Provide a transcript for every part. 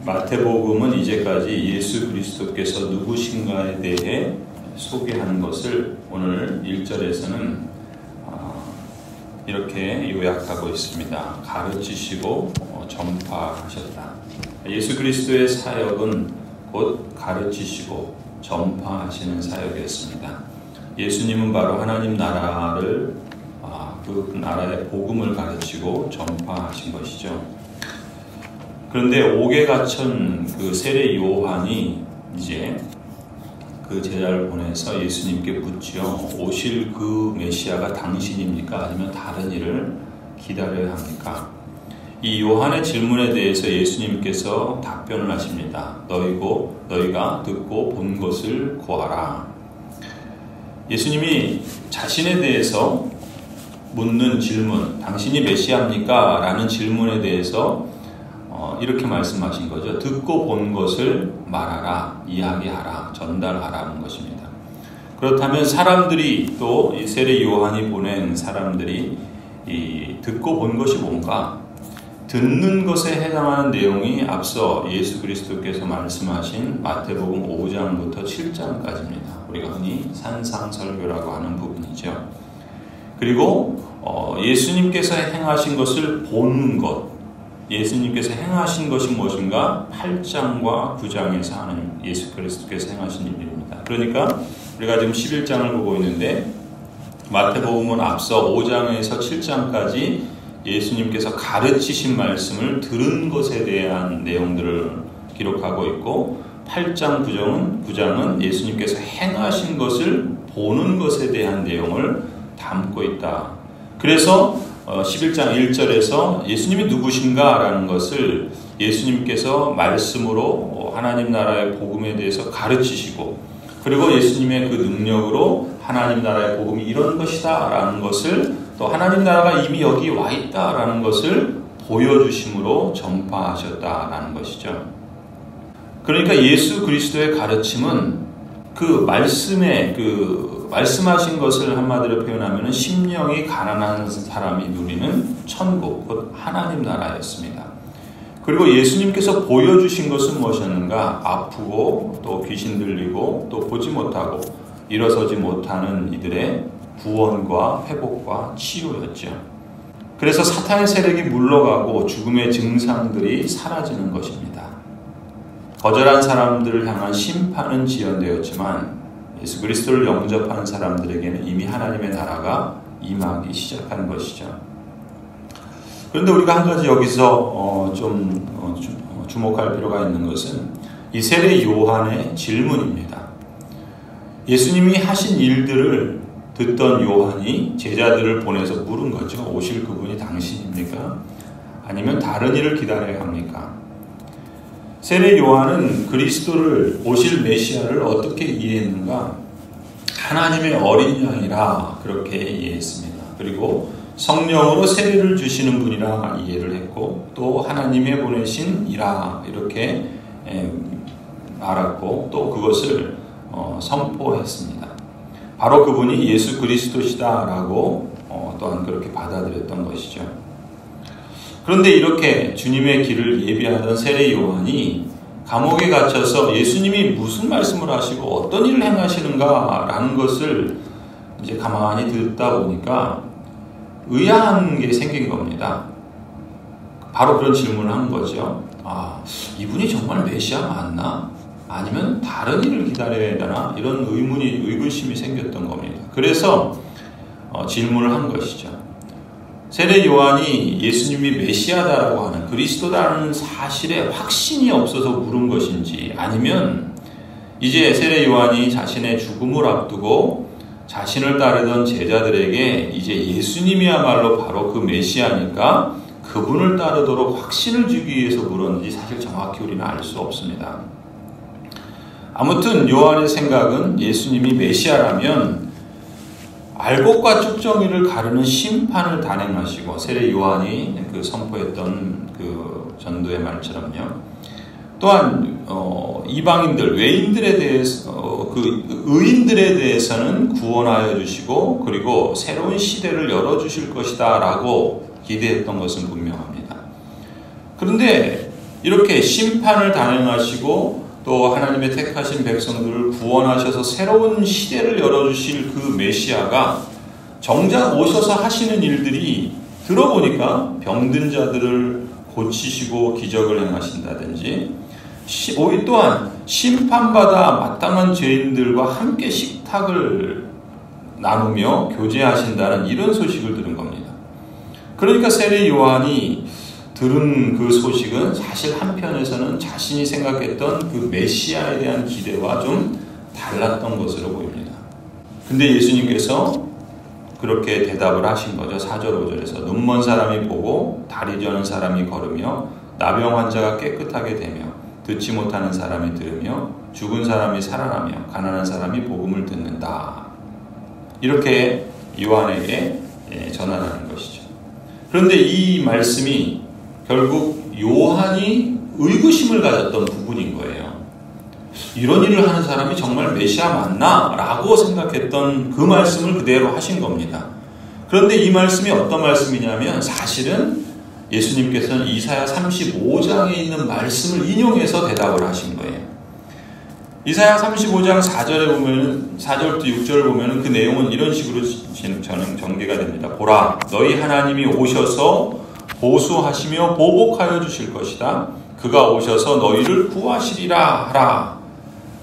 마태복음은 이제까지 예수 그리스도께서 누구신가에 대해 소개하는 것을 오늘 1절에서는 이렇게 요약하고 있습니다. 가르치시고 전파하셨다. 예수 그리스도의 사역은 곧 가르치시고 전파하시는 사역이었습니다. 예수님은 바로 하나님 나라를 그 나라의 복음을 가르치고 전파하신 것이죠. 그런데 옥에 갇힌 그 세례 요한이 이제 그 제자를 보내서 예수님께 묻지요. 오실 그 메시아가 당신입니까? 아니면 다른 이를 기다려야 합니까? 이 요한의 질문에 대해서 예수님께서 답변을 하십니다. 너희가 듣고 본 것을 고하라. 예수님이 자신에 대해서 묻는 질문, 당신이 메시아입니까? 라는 질문에 대해서 이렇게 말씀하신 거죠. 듣고 본 것을 말하라, 이야기하라, 전달하라는 것입니다. 그렇다면 사람들이 또 이 세례 요한이 보낸 사람들이 이 듣고 본 것이 뭔가? 듣는 것에 해당하는 내용이 앞서 예수 그리스도께서 말씀하신 마태복음 5장부터 7장까지입니다. 우리가 흔히 산상설교라고 하는 부분이죠. 그리고 예수님께서 행하신 것을 보는 것, 예수님께서 행하신 것이 무엇인가? 8장과 9장에서 하는 예수 그리스도께서 행하신 일입니다. 그러니까 우리가 지금 11장을 보고 있는데 마태복음은 앞서 5장에서 7장까지 예수님께서 가르치신 말씀을 들은 것에 대한 내용들을 기록하고 있고 8장 9장은 예수님께서 행하신 것을 보는 것에 대한 내용을 담고 있다. 그래서 11장 1절에서 예수님이 누구신가? 라는 것을 예수님께서 말씀으로 하나님 나라의 복음에 대해서 가르치시고 그리고 예수님의 그 능력으로 하나님 나라의 복음이 이런 것이다 라는 것을 또 하나님 나라가 이미 여기 와 있다 라는 것을 보여주심으로 전파하셨다라는 것이죠. 그러니까 예수 그리스도의 가르침은 그 말씀하신 것을 한마디로 표현하면 심령이 가난한 사람이 누리는 천국, 곧 하나님 나라였습니다. 그리고 예수님께서 보여주신 것은 무엇이었는가? 아프고 또 귀신 들리고 또 보지 못하고 일어서지 못하는 이들의 구원과 회복과 치유였죠. 그래서 사탄의 세력이 물러가고 죽음의 증상들이 사라지는 것입니다. 거절한 사람들을 향한 심판은 지연되었지만 예수 그리스도를 영접하는 사람들에게는 이미 하나님의 나라가 임하기 시작한 것이죠. 그런데 우리가 한 가지 여기서 주목할 필요가 있는 것은 이 세례 요한의 질문입니다. 예수님이 하신 일들을 듣던 요한이 제자들을 보내서 물은 거죠. 오실 그분이 당신입니까? 아니면 다른 일을 기다려야 합니까? 세례 요한은 그리스도를 오실 메시아를 어떻게 이해했는가? 하나님의 어린 양이라 그렇게 이해했습니다. 그리고 성령으로 세례를 주시는 분이라 이해를 했고 또 하나님의 보내신 이라 이렇게 알았고 또 그것을 선포했습니다. 바로 그분이 예수 그리스도시다라고 또한 그렇게 받아들였던 것이죠. 그런데 이렇게 주님의 길을 예비하던 세례 요한이 감옥에 갇혀서 예수님이 무슨 말씀을 하시고 어떤 일을 행하시는가라는 것을 이제 가만히 듣다 보니까 의아한 게 생긴 겁니다. 바로 그런 질문을 한 거죠. 이분이 정말 메시아 맞나? 아니면 다른 일을 기다려야 되나? 이런 의구심이 생겼던 겁니다. 그래서 질문을 한 것이죠. 세례 요한이 예수님이 메시아다라고 하는 그리스도다라는 사실에 확신이 없어서 물은 것인지 아니면 이제 세례 요한이 자신의 죽음을 앞두고 자신을 따르던 제자들에게 이제 예수님이야말로 바로 그 메시아니까 그분을 따르도록 확신을 주기 위해서 물었는지 사실 정확히 우리는 알 수 없습니다. 아무튼 요한의 생각은 예수님이 메시아라면 알곡과 쭉정이를 가르는 심판을 단행하시고 세례 요한이 그 선포했던 그 전도의 말처럼요. 또한 이방인들, 외인들에 대해서 의인들에 대해서는 구원하여 주시고 그리고 새로운 시대를 열어주실 것이다 라고 기대했던 것은 분명합니다. 그런데 이렇게 심판을 단행하시고 또 하나님의 택하신 백성들을 구원하셔서 새로운 시대를 열어주실 그 메시아가 정작 오셔서 하시는 일들이 들어보니까 병든 자들을 고치시고 기적을 행하신다든지 또한 심판받아 마땅한 죄인들과 함께 식탁을 나누며 교제하신다는 이런 소식을 들은 겁니다. 그러니까 세례 요한이 들은 그 소식은 사실 한편에서는 자신이 생각했던 그 메시아에 대한 기대와 좀 달랐던 것으로 보입니다. 근데 예수님께서 그렇게 대답을 하신 거죠. 4절 5절에서 눈먼 사람이 보고 다리 저는 사람이 걸으며 나병 환자가 깨끗하게 되며 듣지 못하는 사람이 들으며 죽은 사람이 살아나며 가난한 사람이 복음을 듣는다. 이렇게 요한에게 전하라는 것이죠. 그런데 이 말씀이 결국 요한이 의구심을 가졌던 부분인 거예요. 이런 일을 하는 사람이 정말 메시아 맞나? 라고 생각했던 그 말씀을 그대로 하신 겁니다. 그런데 이 말씀이 어떤 말씀이냐면 사실은 예수님께서는 이사야 35장에 있는 말씀을 인용해서 대답을 하신 거예요. 이사야 35장 4절에 보면 4절부터 6절을 보면 그 내용은 이런 식으로 저는 전개가 됩니다. 보라, 너희 하나님이 오셔서 보수하시며 보복하여 주실 것이다. 그가 오셔서 너희를 구하시리라 하라.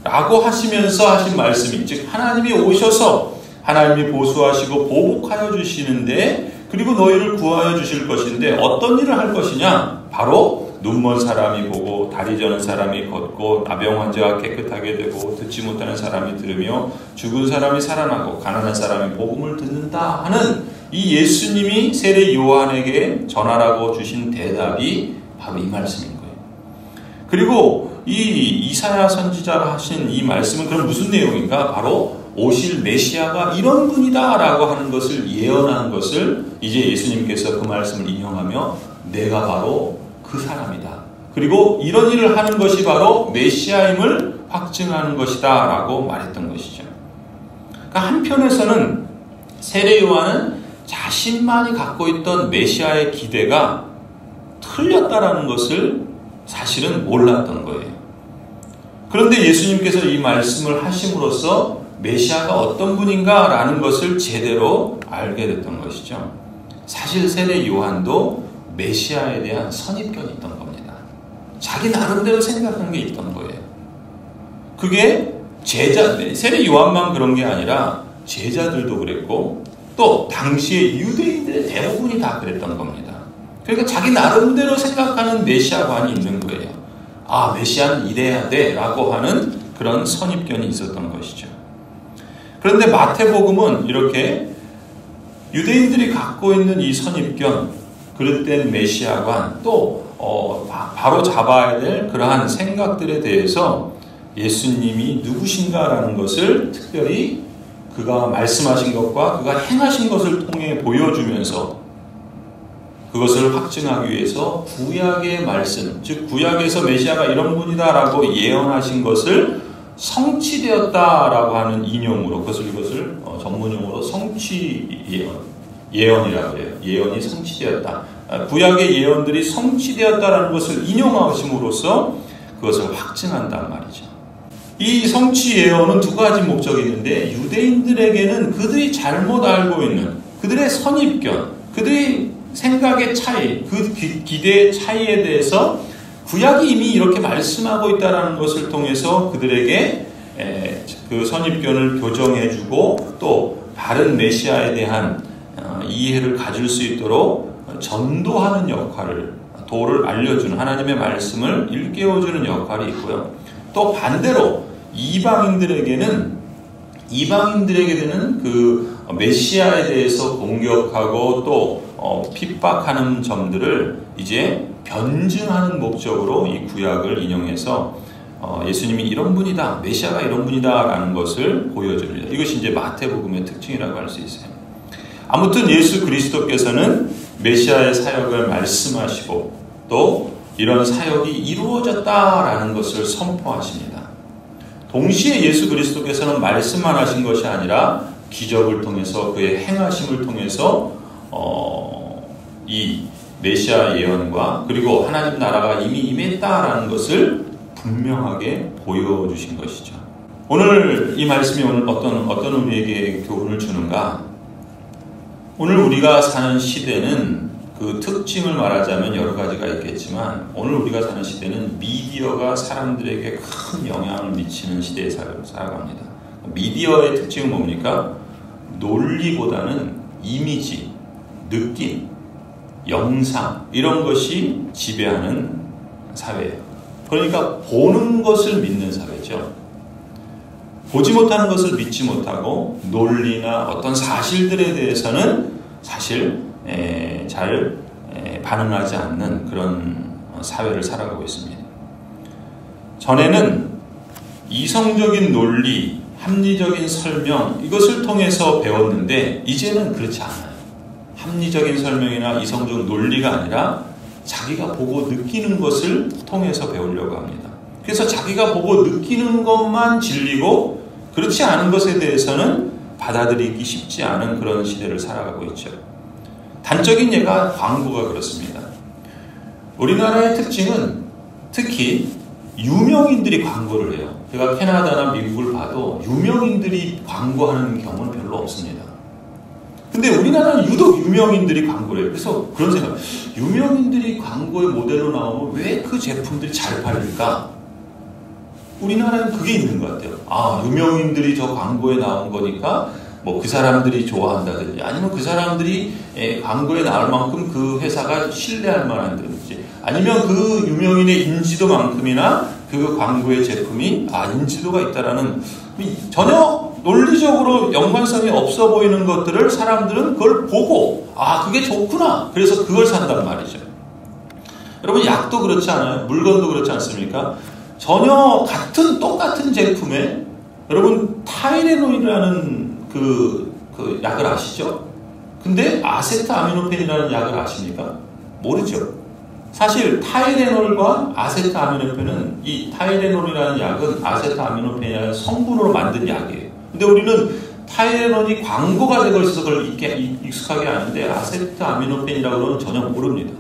라고 하시면서 하신 말씀이, 즉 하나님이 오셔서 하나님이 보수하시고 보복하여 주시는데, 그리고 너희를 구하여 주실 것인데 어떤 일을 할 것이냐? 바로 눈먼 사람이 보고 다리 저는 사람이 걷고 나병 환자가 깨끗하게 되고 듣지 못하는 사람이 들으며 죽은 사람이 살아나고 가난한 사람이 복음을 듣는다 하는 이 예수님이 세례 요한에게 전하라고 주신 대답이 바로 이 말씀인 거예요. 그리고 이 이사야 선지자가 하신 이 말씀은 그럼 무슨 내용인가? 바로 오실 메시아가 이런 분이다 라고 하는 것을 예언한 것을 이제 예수님께서 그 말씀을 인용하며 내가 바로 그 사람이다. 그리고 이런 일을 하는 것이 바로 메시아임을 확증하는 것이다 라고 말했던 것이죠. 그러니까 한편에서는 세례 요한은 자신만이 갖고 있던 메시아의 기대가 틀렸다라는 것을 사실은 몰랐던 거예요. 그런데 예수님께서 이 말씀을 하심으로써 메시아가 어떤 분인가 라는 것을 제대로 알게 됐던 것이죠. 사실 세례 요한도 메시아에 대한 선입견이 있던 겁니다. 자기 나름대로 생각하는 게 있던 거예요. 그게 세례 요한만 그런 게 아니라 제자들도 그랬고 또 당시의 유대인들의 대부분이 다 그랬던 겁니다. 그러니까 자기 나름대로 생각하는 메시아관이 있는 거예요. 아, 메시아는 이래야 돼 라고 하는 그런 선입견이 있었던 것이죠. 그런데 마태복음은 이렇게 유대인들이 갖고 있는 이 선입견, 그릇된 메시아관, 또 바로 잡아야 될 그러한 생각들에 대해서 예수님이 누구신가라는 것을 특별히 그가 말씀하신 것과 그가 행하신 것을 통해 보여주면서 그것을 확증하기 위해서 구약의 말씀, 즉 구약에서 메시아가 이런 분이다라고 예언하신 것을 성취되었다라고 하는 인용으로 이것을 전문용어로 성취 예언이라고 해요. 예언이 성취되었다. 구약의 예언들이 성취되었다라는 것을 인용하심으로써 그것을 확증한단 말이죠. 이 성취 예언은 두 가지 목적이 있는데 유대인들에게는 그들이 잘못 알고 있는 그들의 선입견, 그들의 생각의 차이, 그 기대의 차이에 대해서 구약이 이미 이렇게 말씀하고 있다는 것을 통해서 그들에게 그 선입견을 교정해주고 또 바른 메시아에 대한 이해를 가질 수 있도록 전도하는 역할을, 도를 알려주는 하나님의 말씀을 일깨워주는 역할이 있고요. 또 반대로 이방인들에게는 그 메시아에 대해서 공격하고 또 핍박하는 점들을 이제 변증하는 목적으로 이 구약을 인용해서 예수님이 이런 분이다, 메시아가 이런 분이다 라는 것을 보여줍니다. 이것이 이제 마태복음의 특징이라고 할 수 있어요. 아무튼 예수 그리스도께서는 메시아의 사역을 말씀하시고 또 이런 사역이 이루어졌다라는 것을 선포하십니다. 동시에 예수 그리스도께서는 말씀만 하신 것이 아니라 기적을 통해서 그의 행하심을 통해서 이 메시아 예언과 그리고 하나님 나라가 이미 임했다라는 것을 분명하게 보여주신 것이죠. 오늘 이 말씀이 오늘 어떤 우리에게 교훈을 주는가? 오늘 우리가 사는 시대는 그 특징을 말하자면 여러 가지가 있겠지만 오늘 우리가 사는 시대는 미디어가 사람들에게 큰 영향을 미치는 시대에 살아갑니다. 미디어의 특징은 뭡니까? 논리보다는 이미지, 느낌, 영상 이런 것이 지배하는 사회예요. 그러니까 보는 것을 믿는 사회죠. 보지 못하는 것을 믿지 못하고 논리나 어떤 사실들에 대해서는 사실 잘 반응하지 않는 그런 사회를 살아가고 있습니다. 전에는 이성적인 논리, 합리적인 설명 이것을 통해서 배웠는데 이제는 그렇지 않아요. 합리적인 설명이나 이성적 논리가 아니라 자기가 보고 느끼는 것을 통해서 배우려고 합니다. 그래서 자기가 보고 느끼는 것만 진리고 그렇지 않은 것에 대해서는 받아들이기 쉽지 않은 그런 시대를 살아가고 있죠. 단적인 예가 광고가 그렇습니다. 우리나라의 특징은 특히 유명인들이 광고를 해요. 제가 캐나다나 미국을 봐도 유명인들이 광고하는 경우는 별로 없습니다. 근데 우리나라는 유독 유명인들이 광고를 해요. 그래서 그런 생각, 유명인들이 광고의 모델로 나오면 왜 그 제품들이 잘 팔릴까? 우리나라는 그게 있는 것 같아요. 아, 유명인들이 저 광고에 나온 거니까 뭐 그 사람들이 좋아한다든지 아니면 그 사람들이 광고에 나올 만큼 그 회사가 신뢰할 만한다든지 아니면 그 유명인의 인지도만큼이나 그 광고의 제품이 인지도가 있다라는 전혀 논리적으로 연관성이 없어 보이는 것들을 사람들은 그걸 보고 그게 좋구나. 그래서 그걸 산단 말이죠. 여러분 약도 그렇지 않아요? 물건도 그렇지 않습니까? 전혀 똑같은 제품에 여러분 타이레놀이라는 그 약을 아시죠? 근데 아세트아미노펜이라는 약을 아십니까? 모르죠. 사실 타이레놀과 아세트아미노펜은 이 타이레놀이라는 약은 아세트아미노펜이라는 성분으로 만든 약이에요. 근데 우리는 타이레놀이 광고가 되고 있어서 그걸 익숙하게 아는데 아세트아미노펜이라고 그러면 전혀 모릅니다.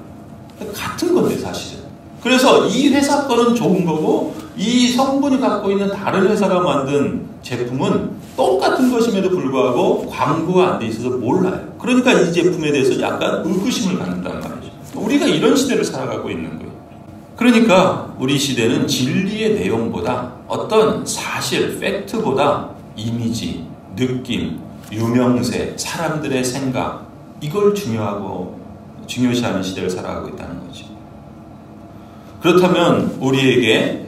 같은 건데 사실은. 그래서 이 회사 거는 좋은 거고 이 성분이 갖고 있는 다른 회사가 만든 제품은 똑같은 것임에도 불구하고 광고가 안 돼 있어서 몰라요. 그러니까 이 제품에 대해서 약간 의구심을 갖는단 말이죠. 우리가 이런 시대를 살아가고 있는 거예요. 그러니까 우리 시대는 진리의 내용보다 어떤 사실, 팩트보다 이미지, 느낌, 유명세, 사람들의 생각 이걸 중요시하는 시대를 살아가고 있다는 거죠. 그렇다면 우리에게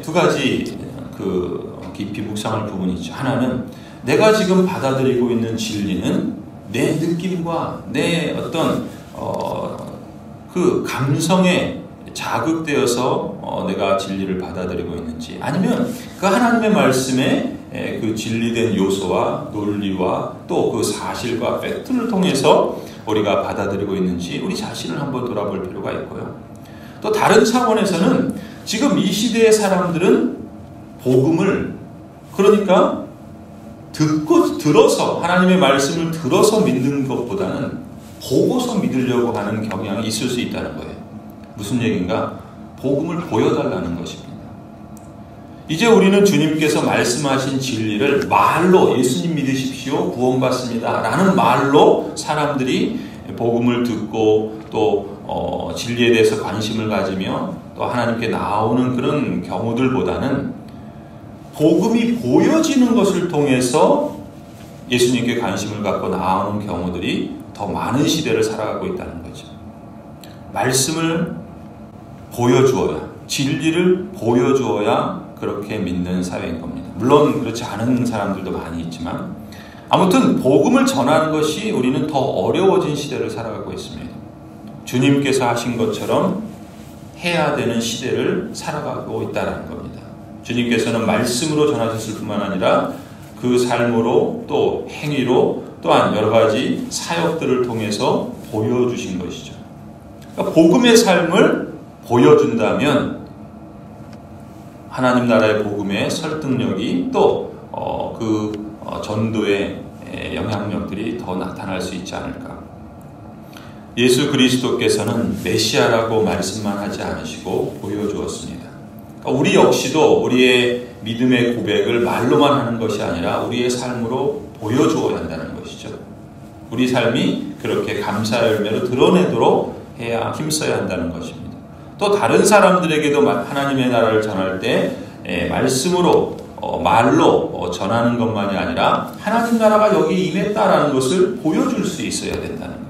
두 가지 깊이 묵상할 부분이 있죠. 하나는 내가 지금 받아들이고 있는 진리는 내 느낌과 내 어떤 그 감성에 자극되어서 내가 진리를 받아들이고 있는지 아니면 그 하나님의 말씀에 그 진리된 요소와 논리와 또 그 사실과 팩트를 통해서 우리가 받아들이고 있는지 우리 자신을 한번 돌아볼 필요가 있고요. 또 다른 차원에서는 지금 이 시대의 사람들은 복음을 그러니까 들어서 하나님의 말씀을 들어서 믿는 것보다는 보고서 믿으려고 하는 경향이 있을 수 있다는 거예요. 무슨 얘기인가? 복음을 보여달라는 것입니다. 이제 우리는 주님께서 말씀하신 진리를 말로 예수님 믿으십시오 구원받습니다 라는 말로 사람들이 복음을 듣고 또 진리에 대해서 관심을 가지며 또 하나님께 나오는 그런 경우들보다는 복음이 보여지는 것을 통해서 예수님께 관심을 갖고 나오는 경우들이 더 많은 시대를 살아가고 있다는 거죠. 말씀을 보여주어야, 진리를 보여주어야 그렇게 믿는 사회인 겁니다. 물론 그렇지 않은 사람들도 많이 있지만 아무튼 복음을 전하는 것이 우리는 더 어려워진 시대를 살아가고 있습니다. 주님께서 하신 것처럼 해야 되는 시대를 살아가고 있다는 겁니다. 주님께서는 말씀으로 전하셨을 뿐만 아니라 그 삶으로 또 행위로 또한 여러 가지 사역들을 통해서 보여주신 것이죠. 그러니까 복음의 삶을 보여준다면 하나님 나라의 복음의 설득력이 또 전도의 영향력들이 더 나타날 수 있지 않을까. 예수 그리스도께서는 메시아라고 말씀만 하지 않으시고 보여주었습니다. 우리 역시도 우리의 믿음의 고백을 말로만 하는 것이 아니라 우리의 삶으로 보여주어야 한다는 것이죠. 우리 삶이 그렇게 감사의 열매로 드러내도록 해야 힘써야 한다는 것입니다. 또 다른 사람들에게도 하나님의 나라를 전할 때 말씀으로 말로 전하는 것만이 아니라 하나님 나라가 여기 임했다라는 것을 보여줄 수 있어야 된다는 거예요.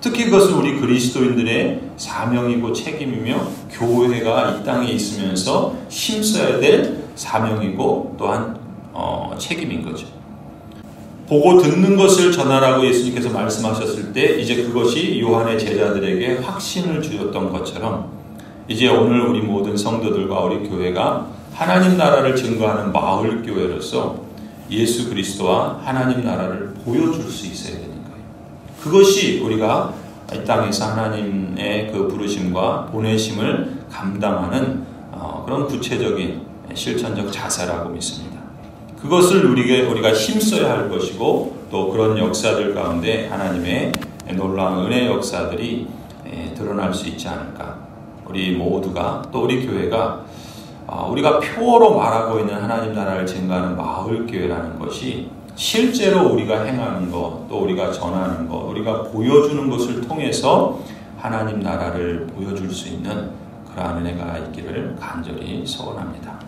특히 그것은 우리 그리스도인들의 사명이고 책임이며 교회가 이 땅에 있으면서 힘써야 될 사명이고 또한 책임인 거죠. 보고 듣는 것을 전하라고 예수님께서 말씀하셨을 때 이제 그것이 요한의 제자들에게 확신을 주었던 것처럼 이제 오늘 우리 모든 성도들과 우리 교회가 하나님 나라를 증거하는 마을 교회로서 예수 그리스도와 하나님 나라를 보여줄 수 있어야 되는 거예요. 그것이 우리가 이 땅에서 하나님의 그 부르심과 보내심을 감당하는 그런 구체적인 실천적 자세라고 믿습니다. 그것을 우리가 힘써야 할 것이고 또 그런 역사들 가운데 하나님의 놀라운 은혜 역사들이 드러날 수 있지 않을까. 우리 모두가 또 우리 교회가 우리가 표어로 말하고 있는 하나님 나라를 증거하는 마을 교회라는 것이 실제로 우리가 행하는 것, 또 우리가 전하는 것, 우리가 보여주는 것을 통해서 하나님 나라를 보여줄 수 있는 그러한 은혜가 있기를 간절히 소원합니다.